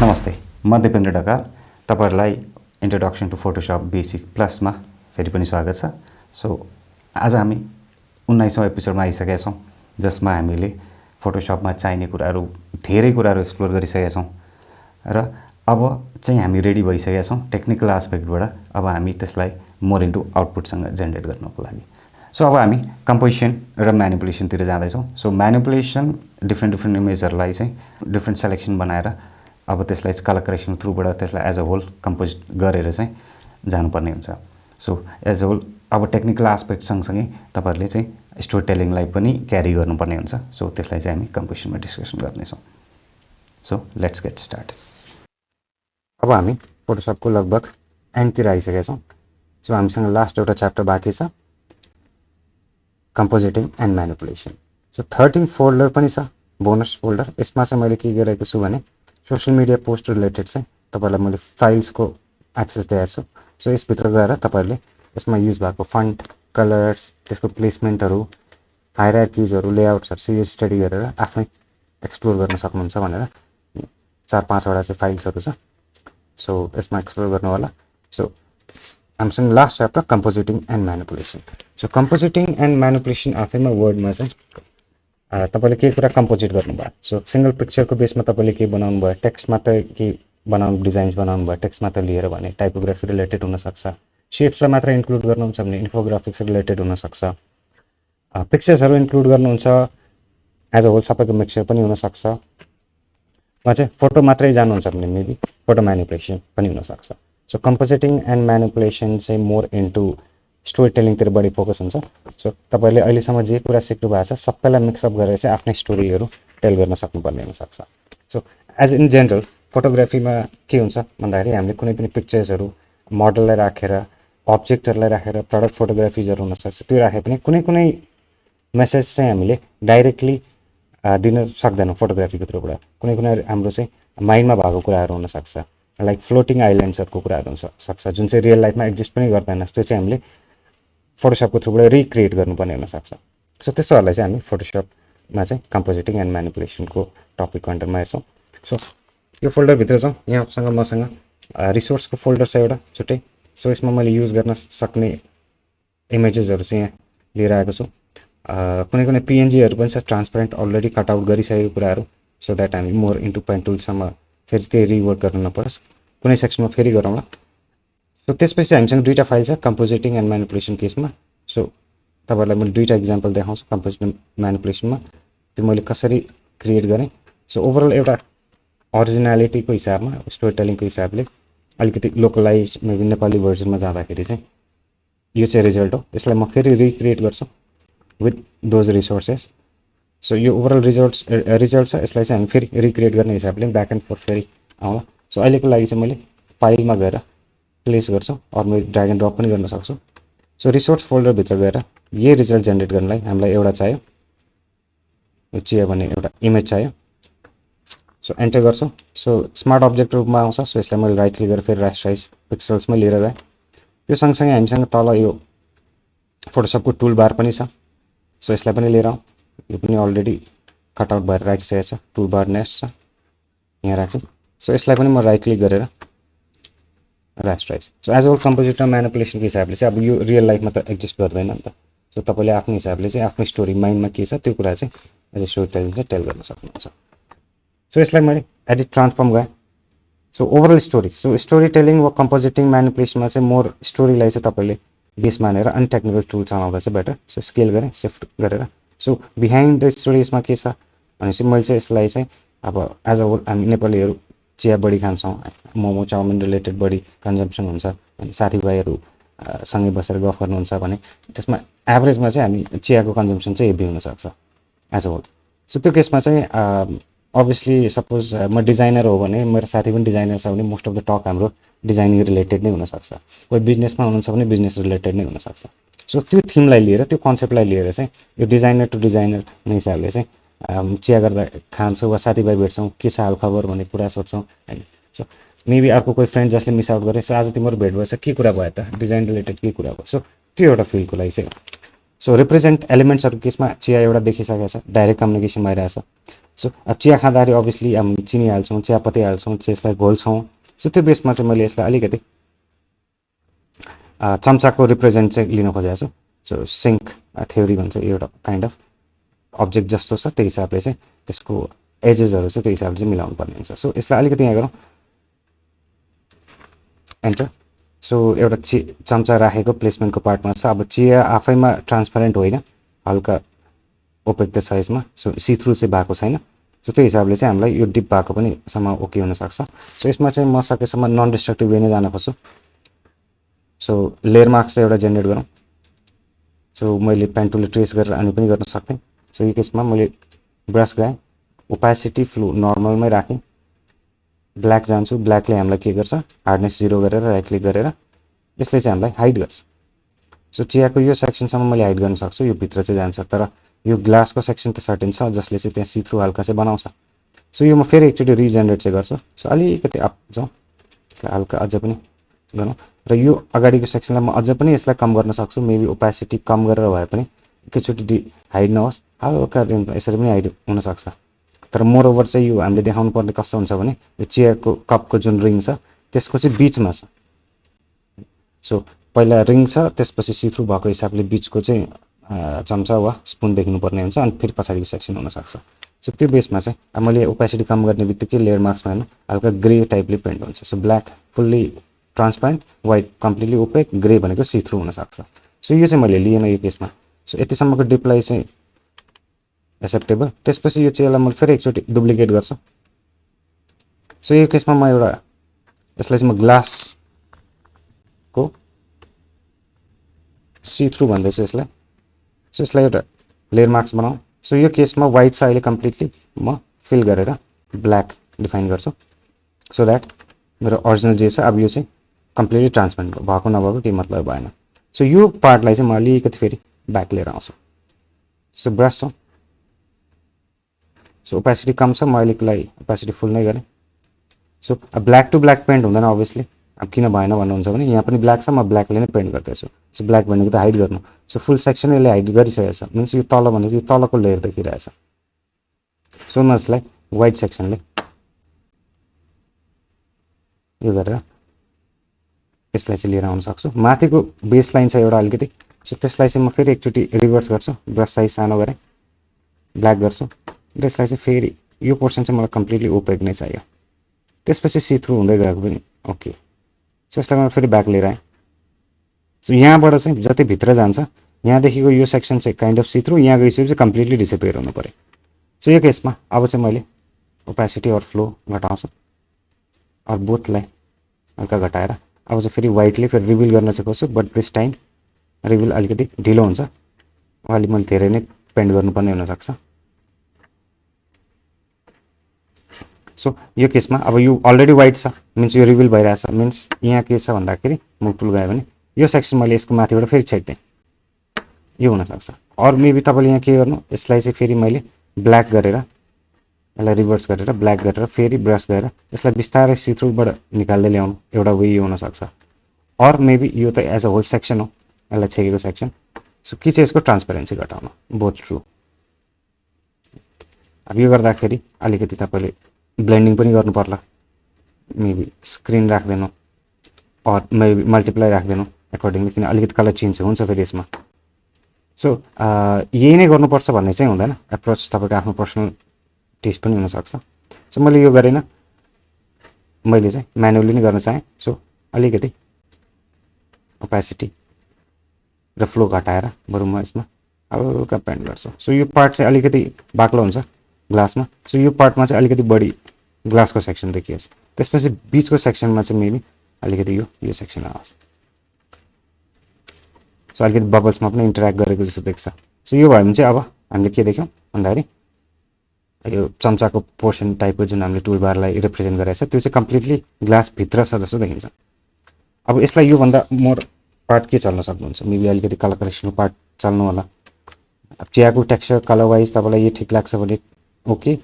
नमस्ते, म दिपेन्द्र ढकाल। तपाईहरुलाई इन्ट्रोडक्सन टु फोटोशप बेसिक प्लसमा फेरि पनि स्वागत छ। सो आज हामी 19औं एपिसोडमा आइसकेका छौं, जसमा हामीले फोटोशपमा चाहिने कुराहरू धेरै कुराहरू एक्सप्लोर गरिसकेका छौं र अब चाहिँ हामी रेडी भइसकेका छौं टेक्निकल एस्पेक्टबाट। अब हामी त्यसलाई मोर इन्टु आउटपुटसँग जेनेरेट गर्नको लागि। सो अब हामी कम्पोजिसन र म्यानिपुलेसनतिर जाँदैछौं। सो म्यानिपुलेसन डिफ्रेन्ट इमेजहरुलाई चाहिँ डिफ्रेन्ट सेलेक्सन बनाएर अब त्यसलाई कलर करेक्सन थ्रुबाट त्यसलाई एज अ होल कम्पोज गरेर चाहिँ जानुपर्ने हुन्छ। सो एज अ होल अब टेक्निकल एस्पेक्ट सँगसँगै तपाईहरुले चाहिँ स्टोरी टेलिङलाई पनि क्यारी गर्नुपर्ने हुन्छ। सो त्यसलाई चाहिँ हामी कम्पोजिसनमा डिस्कसन गर्नेछौं। So let's get start. अब हामी फोटोशपको लगभग एन्डतिर आइसकेका छौं। सो हामीसँग लास्ट एउटा च्याप्टर बाँकी छ, कम्पोजिटिङ एन्ड म्यानिपुलेसन। सो 13 फोल्डर पनि छ, बोनस फोल्डर। यसमा चाहिँ मैले के गरेको छु भने सोशल मिडिया पोस्ट रिलेटेड चाहिँ तपाईहरुलाई मैले फाइल्सको एक्सेस दिएको छु। सो यसभित्र गएर तपाईहरुले यसमा युज भएको फन्ट, कलर्स, त्यसको प्लेसमेन्टहरु, हायरार्कीजहरु, लेआउट्सहरु यो स्टडी गरेर आफै एक्सप्लोर गर्न सक्नुहुन्छ भनेर 4-5 वटा चाहिँ फाइल्सहरु छ। सो यसमा एक्सप्लोर गर्नु होला। सो हामीसँग last chapter compositing and manipulation. So compositing and manipulation आफैमा वर्डमा चाहिँ तपाईले के कुरा कम्पोजिट गर्नुभयो। सो सिंगल पिक्चरको बेसमा तपाईले के बनाउनु भयो, टेक्स्टमा त के बनाउनु, डिजाइन्स बनाउनु भयो, टेक्स्टमा त लिएर भने टाइपोग्राफी रिलेटेड हुन सक्छ, शेप्सलाई मात्र इन्क्लुड गर्नुहुन्छ भने इन्फोग्राफिक्स रिलेटेड हुन सक्छ, पिक्चर्सहरु इन्क्लुड गर्नुहुन्छ एज अ होल सबैको मिक्सचर पनि हुन सक्छ, वा चाहिँ फोटो मात्रै जानुहुन्छ भने मेबी फोटो म्यानिपुलेसन पनि हुन सक्छ। सो कम्पोजिटिङ एन्ड म्यानिपुलेसन चाहिँ मोर इन्टु स्टोरी टेलिङतिर बढी फोकस हुन्छ। सो तपाईले अहिलेसम्म जे कुरा सिक्नु भएको छ सबैलाई मिक्स अप गरेर चाहिँ आफ्नै स्टोरीहरु टेल गर्न सक्नुपर्ने हुन सक्छ। सो एज इन जनरल फोटोग्राफीमा के हुन्छ भन्दाखेरि हामीले कुनै पनि पिक्चर्सहरु मोडललाई राखेर, अब्जेक्टहरुलाई राखेर प्रोडक्ट फोटोग्राफीजहरु हुन सक्छ। त्यो राखे पनि कुनै मेसेज चाहिँ हामीले डाइरेक्टली दिन सक्दैनौं फोटोग्राफीको थ्रुबाट। कुनै हाम्रो चाहिँ माइन्डमा भएको कुराहरु हुन सक्छ, लाइक फ्लोटिङ आइल्यान्ड्सहरुको कुराहरु हुन सक्छ जुन चाहिँ रियल लाइफमा एक्जिस्ट पनि गर्दैन। त्यो चाहिँ हामीले फोटोशपको थ्रुबाट रिक्रिएट गर्नुपर्ने हुन सक्छ। सो त्यस्तोहरुलाई चाहिँ हामी फोटोशपमा चाहिँ कम्पोजिटिङ एन्ड म्यानिपुलेसनको टपिकको अन्डरमा हेर्छौं। सो यो फोल्डर भित्र छौं। यहाँसँग मसँग रिसोर्सको फोल्डर छ एउटा छुट्टै। सो यसमा मैले युज गर्न सक्ने इमेजेसहरु चाहिँ यहाँ लिएर आएको छु। कुनै पीएनजीहरु पनि छ, ट्रान्सपेरेन्ट अलरेडी कट आउट गरिसकेको कुराहरु, सो दैट हामी मोर इन्टु पेन टुलसम्म फेरि त्यही रिवर्क गर्न नपरोस्। कुनै सेक्सनमा फेरि गरौँला। सो त्यसपछि हामीसँग दुईटा फाइल छ कम्पोजिटिङ एन्ड म्यानिपुलेसन केसमा। सो तपाईहरुलाई मैले दुईटा एक्जाम्पल देखाउँछु कम्पोजिटिङ म्यानिपुलेसनमा, त्यो मैले कसरी क्रिएट गरे। सो ओभरअल एउटा ओरिजिनालिटीको हिसाबमा, स्टोरी टेलिङको हिसाबले अलिकति लोकलाइज मेबी नेपाली भर्जनमा जाँदाखेरि चाहिँ यो चाहिँ रिजल्ट हो। यसलाई म फेरि रिक्रिएट गर्छु विथ दोज रिसोर्सेस। सो यो ओभरअल रिजल्ट छ। यसलाई चाहिँ हामी फेरि रिक्रिएट गर्ने हिसाबले ब्याक एन्ड फोर्थ फेरि आउँला। सो अहिलेको लागि चाहिँ मैले फाइलमा गएर प्लेस गर्छु अर म ड्र्याग एन्ड ड्रप पनि गर्न सक्छु। सो रिसोर्स फोल्डर भित्र गएर यही रिजल्ट जेनेरेट गर्नलाई हामीलाई एउटा चाहियो, यो चिया भन्ने एउटा इमेज चाहियो। सो एन्टर गर्छु। सो स्मार्ट अब्जेक्ट रूपमा आउँछ। सो यसलाई मैले राइट क्लिक गरेर फेरि रास्टराइज पिक्सल्समै लिएर गएँ। यो सँगसँगै हामीसँग तल यो फोटोशपको टुल बार पनि छ। सो यसलाई पनि लिएर आउँ। यो पनि अलरेडी कट आउट भएर राखिसकेको छ, टुल बार नेक्स्ट छ यहाँ राख्छु। सो यसलाई पनि म राइट क्लिक गरेर rasterize. So as a whole compositing म्यानिपुलेसनको हिसाबले चाहिँ अब यो रियल लाइफमा त एक्जिस्ट गर्दैन नि त। सो तपाईले आफ्नो हिसाबले चाहिँ आफ्नो स्टोरी माइन्डमा के छ त्यो कुरा चाहिँ एज अ स्टोरी टेलिङ चाहिँ टेल गर्न सक्नुहुन्छ। सो यसलाई मैले एडिट ट्रान्सफर्म गएँ। So overall story, so story telling वा कम्पोजिटिङ म्यानिपुलेसनमा चाहिँ मोर स्टोरीलाई चाहिँ तपाईले बेस मानेर अनि टेक्निकल टुल चलाउँदा चाहिँ बेटर। सो स्केल गरेँ, शिफ्ट गरेर। सो बिहाइन्ड द स्टोरी यसमा के छ भनेपछि मैले चाहिँ यसलाई चाहिँ अब एज अ होल हामी नेपालीहरु चिया बढी खान्छौं, मोमो चाउमिन रिलेटेड बढी कन्जम्पसन हुन्छ अनि साथीभाइहरु सँगै बसेर गफ गर्नुहुन्छ भने त्यसमा एभरेजमा चाहिँ हामी चियाको कन्जम्पसन चाहिँ हेभी हुन सक्छ एज अ होल। सो त्यो केसमा चाहिँ अभियसली सपोज म डिजाइनर हो भने, मेरो साथी पनि डिजाइनर छ भने मोस्ट अफ द टक हाम्रो डिजाइनिङ रिलेटेड नै हुन सक्छ। कोही बिजनेसमा हुनुहुन्छ भने बिजनेस रिलेटेड नै हुन सक्छ। सो त्यो थीमलाई लिएर, त्यो कन्सेप्टलाई लिएर चाहिँ यो डिजाइनर टु डिजाइनर हुने हिसाबले चाहिँ चिया गर्दा खान्छौँ वा साथीभाइ भेट्छौँ, के छ हाल खबर भन्ने कुरा सोध्छौँ हैन। सो मेबी अर्को कोही फ्रेन्ड जसले मिस आउट गरे, सो आज तिम्रो भेट भएछ, के कुरा भयो त, डिजाइन रिलेटेड के कुरा भयो। सो त्यो एउटा फिलको लागि चाहिँ सो रिप्रेजेन्ट एलिमेन्ट्सहरु केसमा चिया एउटा देखिसकेको छ, डाइरेक्ट कम्युनिकेसन भइरहेछ। सो अब चिया खाँदाखेरि अभियसली हामी चिनी हाल्छौँ, चियापत्ती हाल्छौँ, त्यसलाई घोल्छौँ। सो त्यो बेसमा चाहिँ मैले यसलाई अलिकति चम्चाको रिप्रेजेन्ट चाहिँ लिन खोजेको छु। सो सिङ्क थ्योरी भन्छ, एउटा काइन्ड अफ अब्जेक्ट जस्तो छ, त्यो हिसाबले चाहिँ त्यसको एजेसहरू चाहिँ त्यो हिसाबले चाहिँ मिलाउनु पर्ने हुन्छ। सो यसलाई अलिकति यहाँ गरौँ, एन्टर। सो एउटा चम्चा राखेको प्लेसमेन्टको पार्टमा छ। अब चिया आफैमा ट्रान्सप्यारेन्ट होइन, हल्का ओपेक त छ यसमा, सो सी थ्रु चाहिँ भएको छैन। सो त्यो हिसाबले चाहिँ हामीलाई यो डिप भएको पनि सम्म ओके हुनसक्छ। सो यसमा चाहिँ म सकेसम्म नन डिस्ट्रक्टिभ वे नै जान खोज्छु। सो लेयर मार्क्स चाहिँ एउटा जेनेरेट गरौँ। सो मैले पेन टुलले ट्रेस गरेर अनि पनि गर्न सक्थेँ। सो यो केसमा मैले ब्रस गएँ, ओपेसिटी फ्लो नर्मलमै राखेँ, ब्ल्याक जान्छु। ब्ल्याकले हामीलाई के गर्छ, हार्डनेस 0 गरेर राइट क्लिक गरेर यसले चाहिँ हामीलाई हाइड गर्छ। सो चियाको यो सेक्सनसम्म मैले हाइड गर्न सक्छु, यो भित्र चाहिँ जान्छ, तर यो ग्लासको सेक्सन त सर्टेन छ जसले चाहिँ त्यहाँ सी थ्रु हल्का चाहिँ बनाउँछ। सो यो म फेरि एकचोटि रिजेनेरेट चाहिँ गर्छु। सो अलिकति अप जाउँ, यसलाई हल्का अझ पनि गरौँ, र यो अगाडिको सेक्सनलाई म अझ पनि यसलाई कम गर्न सक्छु। मेबी ओपेसिटी कम गरेर भए पनि एकैचोटि हाइड नहोस्, हल्का यसरी पनि हाइड हुनसक्छ। तर मोरओभर चाहिँ यो हामीले देखाउनु पर्ने कस्तो हुन्छ भने यो चियरको कपको जुन रिङ छ त्यसको चाहिँ बिचमा छ। सो पहिला रिङ छ, त्यसपछि सी थ्रु भएको हिसाबले बिचको चाहिँ चम्चा वा स्पुन देख्नुपर्ने हुन्छ, अनि फेरि पछाडिको सेक्सन हुनसक्छ। सो त्यो बेसमा चाहिँ अब मैले ओपेसिटी कम गर्ने बित्तिकै लेयर मार्क्समा हेर्नु हल्का ग्रे टाइपले पेन्ट हुन्छ। So black fully transparent, white completely opaque, grey भनेको सी थ्रु हुनसक्छ। सो यो चाहिँ मैले लिएन यो केसमा। सो यतिसम्मको डिपलाई चाहिँ एक्सेप्टेबल। त्यसपछि यो चियरलाई मैले फेरि एकचोटि डुप्लिकेट गर्छु। सो यो केसमा म एउटा यसलाई चाहिँ म ग्लासको सी थ्रु भन्दैछु यसलाई। सो यसलाई एउटा लेयर मार्क्स बनाऊ। सो यो केसमा वाइट छ अहिले कम्प्लिटली, म फिल गरेर ब्ल्याक डिफाइन गर्छु, सो द्याट मेरो ओरिजिनल जे छ अब यो चाहिँ कम्प्लिटली ट्रान्सपेरेन्ट भएको नभएको केही मतलब भएन। सो यो पार्टलाई चाहिँ म अलिकति फेरि ब्याक लिएर आउँछु। सो ब्रस छ, सो ओपेसिटी कम छ, म अहिलेलाई ओपेसिटी फुल नै गरेँ। सो अब ब्ल्याक टु ब्ल्याक पेन्ट हुँदैन अभियसली, अब किन भएन भन्नुहुन्छ भने यहाँ पनि ब्ल्याक छ, म ब्ल्याकले नै पेन्ट गर्दैछु। सो ब्ल्याक भनेको त हाइड गर्नु। सो फुल सेक्सन यसले हाइड गरिसकेको छ, मिन्स यो तल भनेको यो तलको लेयर देखिरहेछ। सो म यसलाई वाइट सेक्सनले यो गरेर यसलाई चाहिँ लिएर आउन सक्छु। माथिको बेस लाइन छ एउटा अलिकति, सो त्यसलाई चाहिँ म फेरि एकचोटि रिभर्स गर्छु, ब्रस साइज सानो गरेँ, ब्ल्याक गर्छु, र यसलाई चाहिँ फेरि यो पोर्सन चाहिँ मलाई कम्प्लिटली ओपेक नै चाहियो। त्यसपछि सी थ्रु हुँदै गएको पनि ओके। सो यसलाई म फेरि ब्याक लिएर आएँ। सो यहाँबाट चाहिँ जति भित्र जान्छ यहाँदेखिको यो सेक्सन चाहिँ काइन्ड अफ सी थ्रु, यहाँ गइसकेपछि चाहिँ कम्प्लिटली डिसपियर हुनु पऱ्यो। सो यो केसमा अब चाहिँ मैले ओपेसिटी और फ्लो घटाउँछु, और बोथलाई हल्का घटाएर अब चाहिँ फेरि वाइटले फेरि रिभिल गर्न चाहिँ खोज्छु, बट दिस टाइम रिभिल अलिकति ढिलो हुन्छ, अलिक मैले धेरै नै पेन्ट गर्नुपर्ने हुनसक्छ। सो यो केसमा अब यो अलरेडी वाइट छ, मिन्स यो रिभिल भइरहेछ, मिन्स यहाँ के छ भन्दाखेरि मुभ टुल गयो भने यो सेक्सन मैले यसको माथिबाट फेरि छेक्दिएँ, यो हुनसक्छ। अर मेबी तपाईँले यहाँ के गर्नु, यसलाई चाहिँ फेरि मैले ब्ल्याक गरेर यसलाई रिभर्स गरेर ब्ल्याक गरेर फेरि ब्रस गरेर यसलाई बिस्तारै सी थ्रुबाट निकाल्दै ल्याउनु, एउटा वे यो हुनसक्छ। अर मेबी यो त एज अ होल सेक्सन हो, यसलाई छेकेको सेक्सन। सो कि चाहिँ यसको ट्रान्सपेरेन्सी घटाउनु, बोथ ट्रु। अब यो गर्दाखेरि अलिकति तपाईँले ब्लेन्डिङ पनि गर्नु पर्ला, मेबी स्क्रिन राख्दैनौँ और मेबी मल्टिप्लाई राख्दैनौँ एकोर्डिङली, किन अलिकति कलर चेन्ज हुन्छ फेरि यसमा। सो यही नै गर्नुपर्छ भन्ने चाहिँ हुँदैन, एप्रोच तपाईँको आफ्नो पर्सनल टेस्ट पनि हुनसक्छ। सो मैले यो गरेन, मैले चाहिँ म्यानुअली नै गर्न चाहेँ। सो अलिकति ओपेसिटी र फ्लो घटाएर बरु म यसमा हल्का पेन्ट गर्छु। सो यो पार्ट चाहिँ अलिकति बाक्लो हुन्छ ग्लासमा, सो यो पार्टमा चाहिँ अलिकति बढी ग्लासको सेक्सन देखियोस्, त्यसपछि बिचको सेक्सनमा चाहिँ मेबी अलिकति यो सेक्सन आओस्। सो अलिकति बबल्समा पनि इन्टरेक्ट गरेको जस्तो देख्छ। सो यो भयो भने चाहिँ अब हामीले के देख्यौँ भन्दाखेरि यो चम्चाको पोर्सन टाइपको जुन हामीले टुल बारलाई रिप्रेजेन्ट गरेको छ त्यो चाहिँ कम्प्लिटली ग्लासभित्र छ जस्तो देखिन्छ। अब यसलाई योभन्दा मोर पार्ट के चल्न सक्नुहुन्छ, मेबी अलिकति कलर करेक्सनको पार्ट चल्नु होला। अब चियाको टेक्स्चर कलर वाइज तपाईँलाई यो ठिक लाग्छ भने ओके,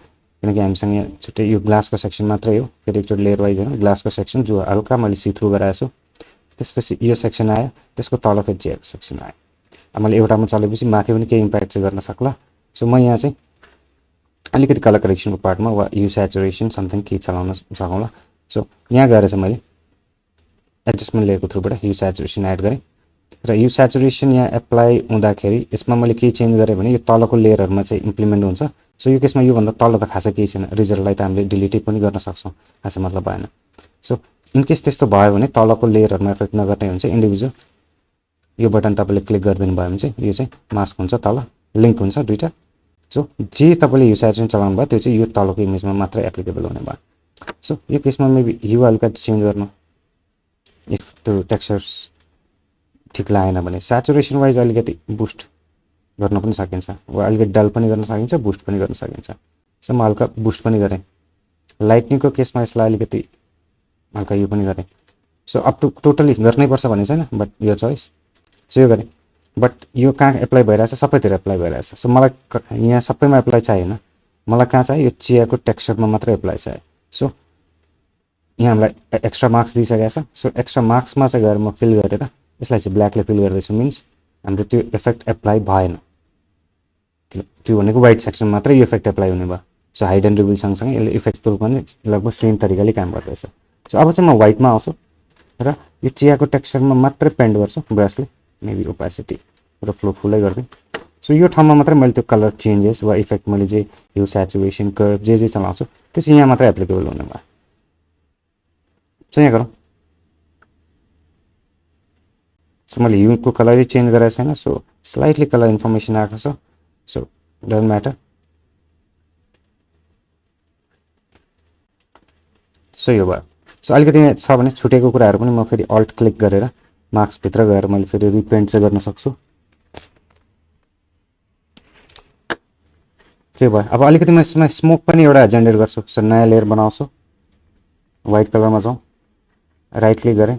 किनकि हामीसँग यहाँ छुट्टै यो ग्लासको सेक्सन मात्रै हो। फेरि एकचोटि लेयर वाइज होइन, ग्लासको सेक्सन जो हल्का मैले सी थ्रु गराएको छु, त्यसपछि यो सेक्सन आयो, त्यसको तल फेरि चियाको सेक्सन आयो। अब मैले एउटामा चलेपछि माथि पनि केही इम्प्याक्ट चाहिँ गर्न सक्ला। सो म यहाँ चाहिँ अलिकति कलर करेक्सनको पार्टमा वा यु स्याचुरेसन समथिङ के चलाउन सकौँला। सो यहाँ गएर चाहिँ मैले एडजस्टमेन्ट लेयरको थ्रुबाट यु स्याचुरेसन एड गरेँ र यु स्याचुरेसन यहाँ एप्लाई हुँदाखेरि यसमा मैले के चेन्ज गरेँ भने यो तलको लेयरहरुमा चाहिँ इम्प्लिमेन्ट हुन्छ। सो यो केसमा योभन्दा तल त खासै केही छैन, रिजल्टलाई त हामीले डिलिट पनि गर्न सक्छौँ, खासै मतलब भएन। सो इनकेस त्यस्तो भयो भने तलको लेयरहरुमा इफेक्ट नगर्ने हुन्छ इन्डिभिजुअल यो बटन तपाईले क्लिक गरिदिनु भयो भने चाहिँ यो चाहिँ मास्क हुन्छ, तल लिंक हुन्छ दुईटा। सो जे तपाईले यो स्याचुरेसन चलाउनु भयो त्यो चाहिँ यो तलको इमेजमा मात्र एप्लिकेबल हुने भयो। सो यो केसमा मेबी ह्यू हल्का चेन्ज गर्नु इफ त्यो टेक्सचर्स ठीक लागेन भने स्याचुरेसन वाइज अलिकति बुस्ट गर्न पनि सकिन्छ वा अलिकति डल पनि गर्न सकिन्छ, बुस्ट पनि गर्न सकिन्छ। सो म हल्का बुस्ट पनि गरेँ। लाइटनिङको केसमा यसलाई अलिकति हल्का यो पनि गरेँ। सो अप टु टोटली गर्नै पर्छ भन्ने छैन, बट यो चोइस। सो यो गरेँ, बट यो कहाँ एप्लाई भइरहेछ, सबैतिर एप्लाई भइरहेछ। सो मलाई यहाँ सबैमा एप्लाई चाहिएन, मलाई कहाँ चाहियो यो चियाको टेक्सचरमा मात्र एप्लाई चाहियो। सो यहाँ हामीलाई एक्स्ट्रा मार्क्स दिइसकेको छ। सो एक्स्ट्रा मार्क्समा चाहिँ गएर म फिल गरेर यसलाई चाहिँ ब्ल्याकले फिल गर्दैछु, मिन्स हाम्रो त्यो इफेक्ट एप्लाई भएन। त्यो भनेको व्हाइट सेक्सन मात्र यो इफेक्ट एप्लाई हुने भयो। सो हाइड एन्ड रिभिल सँगसँगै यसले इफेक्ट प्रुफ पनि लगभग सेम तरिकाले काम गर्दैछ। सो अब चाहिँ म व्हाइटमा आउँछु र यो चियाको टेक्सचरमा मात्रै पेन्ट गर्छु ब्रसले, मेबी ओपासिटी र फ्लो फुलै गर्दै। सो यो ठाउँमा मात्रै मैले त्यो कलर चेन्जेस वा इफेक्ट मैले जे यो स्याचुरेसन कर्भ जे चलाउँछु त्यो चाहिँ यहाँ मात्रै एप्लिकेबल हुने भयो। सो यहाँ गरौँ। सो मैले ह्यूको कलरै चेन्ज गरेको छैन, सो स्लाइटली कलर इन्फर्मेसन आएको छ। So doesn't matter. सो यो भयो। सो अलिकति छ भने छुटेको कुराहरू पनि म फेरि अल्ट क्लिक गरेर मार्क्स भित्र गएर मैले फेरि रिपेन्ट चाहिँ गर्न सक्छु। त्यो भयो। अब अलिकति म यसमा स्मोक पनि एउटा जेनेरेट गर्छु। सो नयाँ लेयर बनाउँछु, व्हाइट कलरमा जाउँ, राइट क्लिक गरेँ।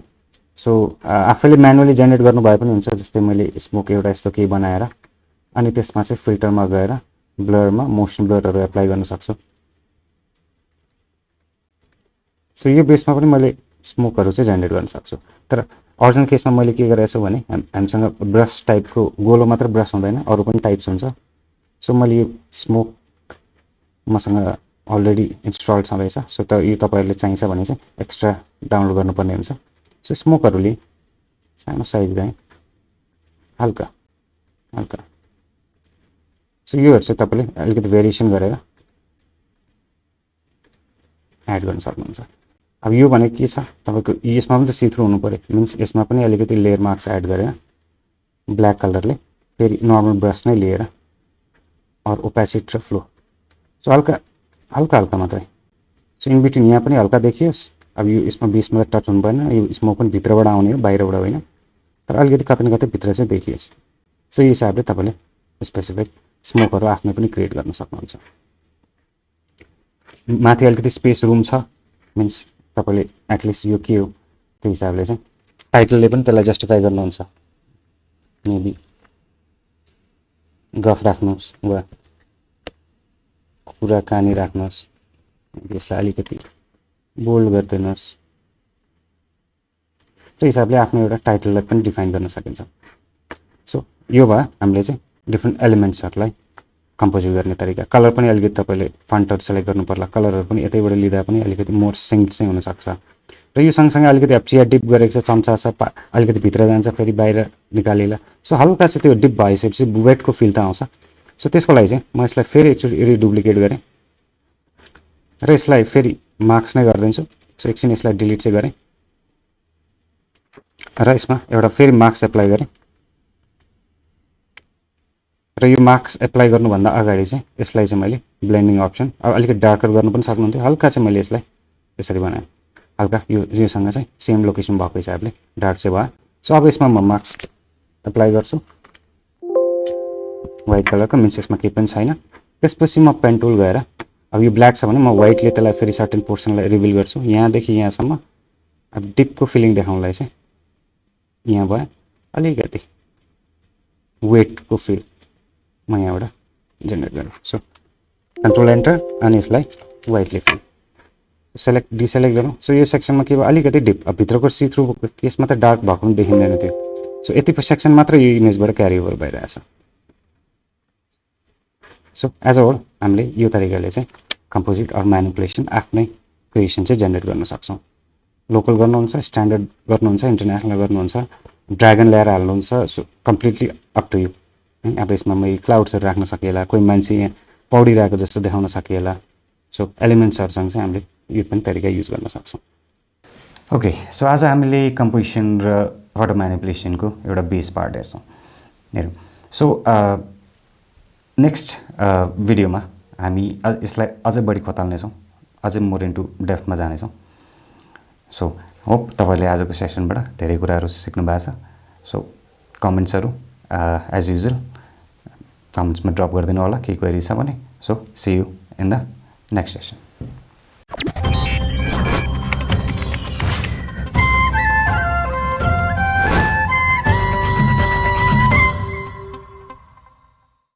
सो आफैले म्यानुअली जेनेरेट गर्नु भए पनि हुन्छ, जस्तै मैले स्मोक एउटा यस्तो केही बनाएर अनि त्यसमा चाहिँ फिल्टरमा गएर ब्लरमा मोसन ब्लरहरू एप्लाई गर्न सक्छु। सो यो बेसमा पनि मैले स्मोकहरू चाहिँ जेनेरेट गर्न सक्छु। तर अरिजिनल केसमा मैले के गरेको छु भने हामीसँग ब्रस टाइपको गोलो मात्र ब्रस हुँदैन, अरू पनि टाइप्स हुन्छ। सो मैले यो स्मोक मसँग अलरेडी इन्स्टल छँदैछ। सो त यो तपाईहरुले चाहिन्छ भने चाहिँ एक्स्ट्रा डाउनलोड गर्नुपर्ने हुन्छ। सो स्मोकहरूले सानो साइज गए हल्का हल्का। सो योहरु चाहिँ तपाईले अलिकति भेरिएसन गरेर एड गर्न सक्नुहुन्छ। अब यो भने के छ तपाईको यसमा पनि त सी थ्रु हुनु पर्यो, मिन्स यसमा पनि अलिकति लेयर मार्क्स एड गरेर ब्ल्याक कलरले फेरि नर्मल ब्रस नै लिएर और ओपेसिटी र फ्लो। सो हल्का हल्का हल्का मात्रै। सो इन बिट्विन यहाँ पनि हल्का देखियोस्। अब यो यसमा बीचमा टच हुनु भएन, यो स्मोक पनि भित्रबाट आउने हो, बाहिरबाट होइन, तर अलिकति कतै न कतै भित्र चाहिँ देखियोस्। सो यो हिसाबले तपाईले स्पेसिफिक स्मोकहरू आफ्नै पनि क्रिएट गर्न सक्नुहुन्छ। माथि अलिकति स्पेस रुम छ, मिन्स तपाईले एटलिस्ट यो के हो त्यो हिसाबले चाहिँ टाइटलले पनि त्यसलाई जस्टिफाई गर्नुहुन्छ। मेबी गफ राख्नुहोस् वा कुराकानी राख्नुहोस्, यसलाई अलिकति बोल्ड गरिदिनुहोस्। त्यो हिसाबले आफ्नो एउटा टाइटललाई पनि डिफाइन गर्न सकिन्छ। सो यो भयो हामीले चाहिँ डिफ्रेन्ट एलिमेन्ट्सहरूलाई कम्पोजिट गर्ने तरिका। कलर पनि अलिकति तपाईले फन्टहरु सेलेक्ट गर्नु पर्ला, कलरहरु पनि यतैबाट लिँदा पनि अलिकति मोर सिङ्क चाहिँ हुन सक्छ। र यो सँगसँगै अलिकति अब चिया डिप गरेको छ, चम्चा छ, अलिकति भित्र जान्छ फेरि बाहिर निकालेला। सो हल्का चाहिँ त्यो डिप भइसकेपछि वेटको फिल त आउँछ। सो त्यसको लागि चाहिँ म यसलाई फेरि एकचोटि रिडुप्लिकेट गरेँ र यसलाई फेरि मार्क्स नै गरिदिन्छु। सो एकछिन यसलाई डिलिट चाहिँ गरेँ र यसमा एउटा फेरि मार्क्स एप्लाई गरेँ र यो मार्क्स एप्लाई गर्नुभन्दा अगाडि चाहिँ यसलाई चाहिँ मैले ब्लेन्डिङ अप्सन अब अलिकति डार्कर गर्नु पनि सक्नुहुन्थ्यो। हल्का चाहिँ मैले यसलाई यसरी बनाएँ, हल्का योसँग चाहिँ सेम लोकेसन भएको हिसाबले डार्क चाहिँ भयो। सो अब यसमा म मार्क्स एप्लाई गर्छु व्हाइट कलरको, मिन्स यसमा केही पनि छैन। त्यसपछि म पेन टुल गएर अब यो ब्ल्याक छ भने म व्हाइटले त्यसलाई फेरि सर्टेन पोर्सनलाई रिभिल गर्छु, यहाँदेखि यहाँसम्म। अब डिपको फिलिङ देखाउनलाई चाहिँ यहाँ भयो अलिकति वेटको फिल म यहाँबाट जेनेरेट गरेँ। सो कन्ट्रोल एन्टर अनि यसलाई व्हाइटले फिल सेलेक्ट डिसेलेक्ट गरौँ। सो यो सेक्सनमा के भयो अलिकति डिप, अब भित्रको सी थ्रु केसमा त डार्क भएको पनि देखिँदैन थियो। सो यति सेक्सन मात्र यो इमेजबाट क्यारी ओभर भइरहेछ। सो एज अ होल हामीले यो तरिकाले चाहिँ कम्पोजिट अर म्यानिपुलेसन आफ्नै क्रिएसन चाहिँ जेनेरेट गर्न सक्छौँ। लोकल गर्नुहुन्छ, स्ट्यान्डर्ड गर्नुहुन्छ, इन्टरनेसनल गर्नुहुन्छ, ड्रागन ल्याएर हाल्नुहुन्छ, so completely up to you है। अब यसमा मैले क्लाउड्सहरू राख्न सकिएला, कोही मान्छे यहाँ पौडिरहेको जस्तो देखाउन सकिएला। सो एलिमेन्ट्सहरूसँग चाहिँ हामीले यो पनि तरिका युज गर्न सक्छौँ। ओके, सो आज हामीले कम्पोजिसन र फोटो म्यानिपुलेसनको एउटा बेस पार्ट हेर्छौँ। हेरौँ। सो नेक्स्ट भिडियोमा हामी यसलाई अझै बढी खोताल्नेछौँ, अझै मोर इन्टु डेप्थमा जानेछौँ। सो होप तपाईँले आजको सेसनबाट धेरै कुराहरू सिक्नु भएको छ। सो कमेन्ट्सहरू एज युजुअल कमेन्ट्समा ड्रप गरिदिनु होला, केही क्वेरी छ भने। So see you in the next session.